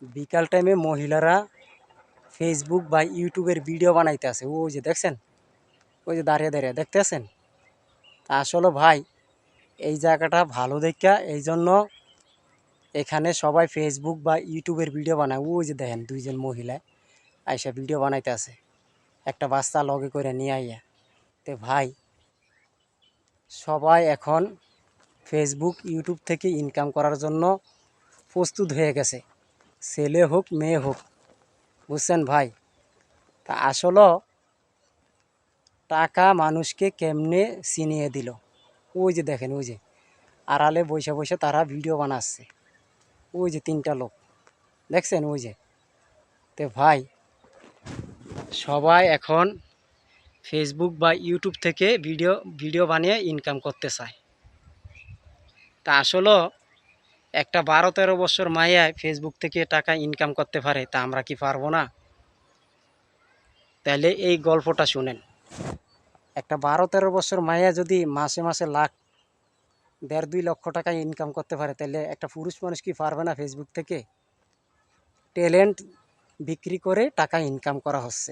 বিকাল টাইমে মহিলারা ফেসবুক বা ইউটিউবের ভিডিও বানাইতে আছে। ওই যে দেখছেন, ওই যে দাঁড়িয়ে দাঁড়িয়ে দেখতেছেন। তা আসলে ভাই এই জায়গাটা ভালো দেখা এই জন্য এখানে সবাই ফেসবুক বা ইউটিউবের ভিডিও বানায়। ওই যে দেখেন দুইজন মহিলা আইসা ভিডিও বানাইতে আছে, একটা বাচ্চা লগে করে নিয়ে আইয়া। তে ভাই সবাই এখন ফেসবুক ইউটিউব থেকে ইনকাম করার জন্য প্রস্তুত হয়ে গেছে, ছেলে হোক মেয়ে হোক, বুঝছেন ভাই। তা আসলে টাকা মানুষকে কেমনে চিনিয়ে দিল। ওই যে দেখেন, ওই যে আড়ালে বসে বসে তারা ভিডিও বানাচ্ছে, ওই যে তিনটা লোক দেখছেন, ওই যে। তে ভাই সবাই এখন ফেসবুক বা ইউটিউব থেকে ভিডিও ভিডিও বানিয়ে ইনকাম করতে চায়। তা আসলে একটা 12-13 বছর মাইয়ায় ফেসবুক থেকে টাকা ইনকাম করতে পারে, তা আমরা কি পারবো না? তাহলে এই গল্পটা শুনেন। একটা 12-13 বছর মাইয়া যদি মাসে মাসে লাখ 1.5-2 লক্ষ টাকা ইনকাম করতে পারে, তাহলে একটা পুরুষ মানুষ কি পারবে না? ফেসবুক থেকে ট্যালেন্ট বিক্রি করে টাকা ইনকাম করা হচ্ছে।